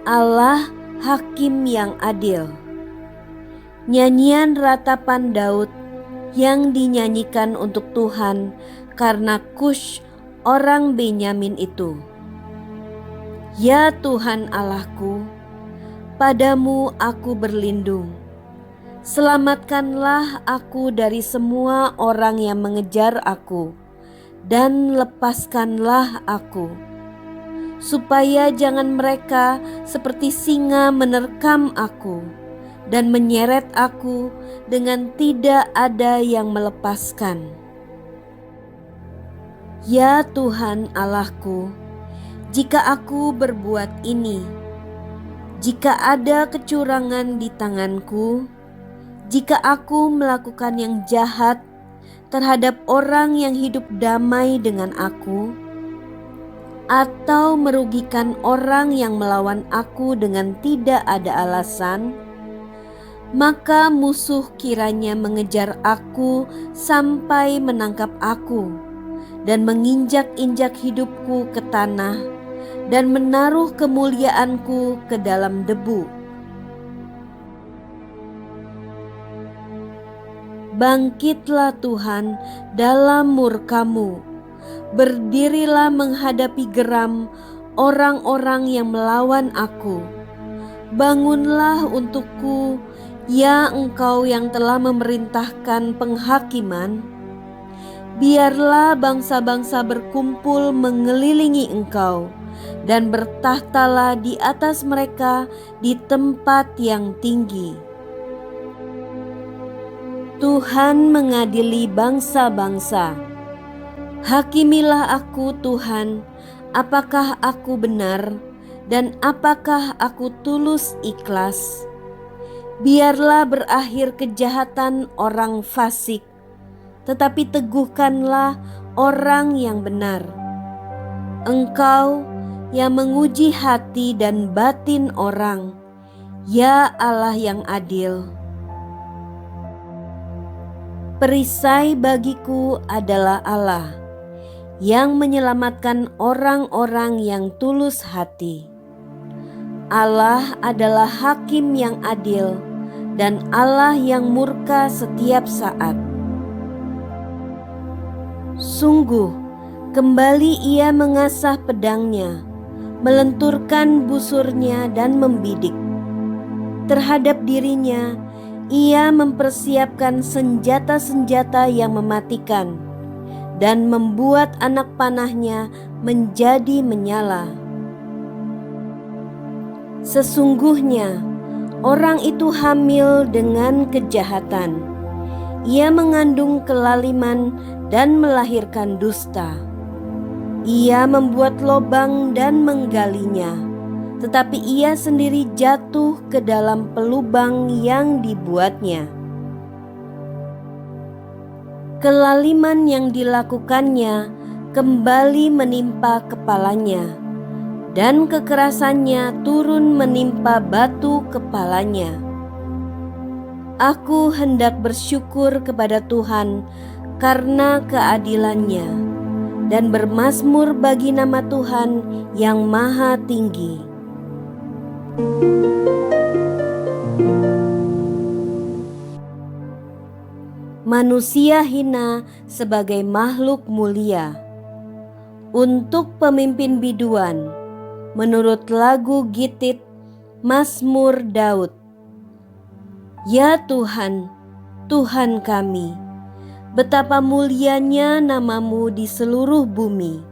Allah Hakim yang adil. Nyanyian ratapan Daud yang dinyanyikan untuk Tuhan karena Kush orang Benyamin itu. Ya Tuhan Allahku, padamu aku berlindung. Selamatkanlah aku dari semua orang yang mengejar aku, dan lepaskanlah aku, supaya jangan mereka seperti singa menerkam aku dan menyeret aku dengan tidak ada yang melepaskan. Ya Tuhan Allahku, jika aku berbuat ini, jika ada kecurangan di tanganku, jika aku melakukan yang jahat terhadap orang yang hidup damai dengan aku, atau merugikan orang yang melawan aku dengan tidak ada alasan, maka musuh kiranya mengejar aku sampai menangkap aku dan menginjak-injak hidupku ke tanah dan menaruh kemuliaanku ke dalam debu. Bangkitlah Tuhan dalam murka-Mu, berdirilah menghadapi geram orang-orang yang melawan aku. Bangunlah untukku, ya Engkau yang telah memerintahkan penghakiman. Biarlah bangsa-bangsa berkumpul mengelilingi Engkau, dan bertahtalah di atas mereka di tempat yang tinggi. Tuhan mengadili bangsa-bangsa. Hakimilah aku Tuhan, apakah aku benar dan apakah aku tulus ikhlas. Biarlah berakhir kejahatan orang fasik, tetapi teguhkanlah orang yang benar. Engkau yang menguji hati dan batin orang, ya Allah yang adil. Perisai bagiku adalah Allah yang menyelamatkan orang-orang yang tulus hati. Allah adalah hakim yang adil dan Allah yang murka setiap saat. Sungguh, kembali ia mengasah pedangnya, melenturkan busurnya dan membidik. Terhadap dirinya, ia mempersiapkan senjata-senjata yang mematikan dan membuat anak panahnya menjadi menyala. Sesungguhnya orang itu hamil dengan kejahatan. Ia mengandung kelaliman dan melahirkan dusta. Ia membuat lobang dan menggalinya, tetapi ia sendiri jatuh ke dalam pelubang yang dibuatnya. Kelaliman yang dilakukannya kembali menimpa kepalanya, dan kekerasannya turun menimpa batu kepalanya. Aku hendak bersyukur kepada Tuhan karena keadilannya, dan bermazmur bagi nama Tuhan yang Maha Tinggi. Manusia hina sebagai makhluk mulia. Untuk pemimpin biduan, menurut lagu Gitit, Mazmur Daud. Ya Tuhan, Tuhan kami, betapa mulianya nama-Mu di seluruh bumi.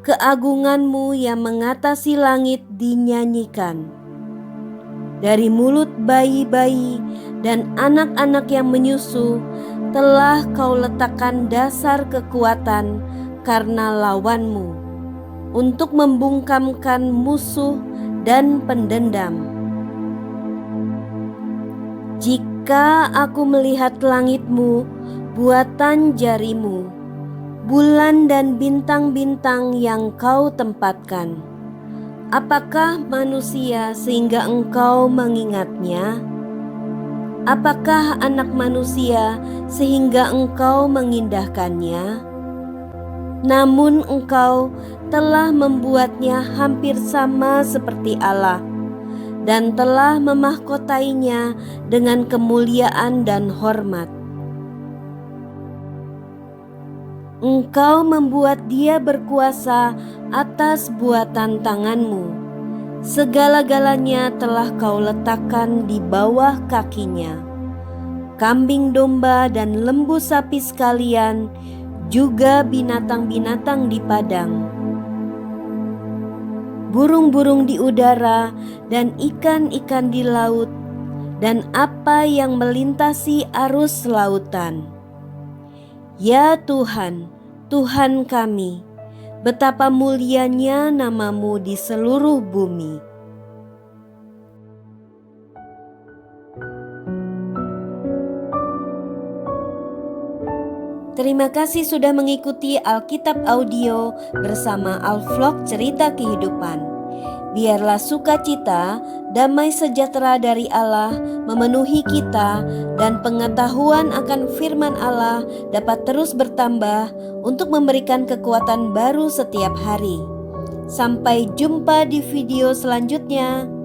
Keagungan-Mu yang mengatasi langit dinyanyikan. Dari mulut bayi-bayi dan anak-anak yang menyusu telah Kau letakkan dasar kekuatan karena lawan-Mu, untuk membungkamkan musuh dan pendendam. Jika aku melihat langit-Mu, buatan jari-Mu, bulan dan bintang-bintang yang Kau tempatkan, apakah manusia sehingga Engkau mengingatnya? Apakah anak manusia sehingga Engkau mengindahkannya? Namun Engkau telah membuatnya hampir sama seperti Allah, dan telah memahkotainya dengan kemuliaan dan hormat. Engkau membuat dia berkuasa atas buatan tanganmu. Segala-galanya telah kau letakkan di bawah kakinya. Kambing domba dan lembu sapi sekalian, juga binatang-binatang di padang, burung-burung di udara dan ikan-ikan di laut, dan apa yang melintasi arus lautan. Ya Tuhan, Tuhan kami, betapa mulianya nama-Mu di seluruh bumi. Terima kasih sudah mengikuti Alkitab Audio bersama Al-Vlog Cerita Kehidupan. Biarlah sukacita, damai sejahtera dari Allah memenuhi kita, dan pengetahuan akan firman Allah dapat terus bertambah untuk memberikan kekuatan baru setiap hari. Sampai jumpa di video selanjutnya.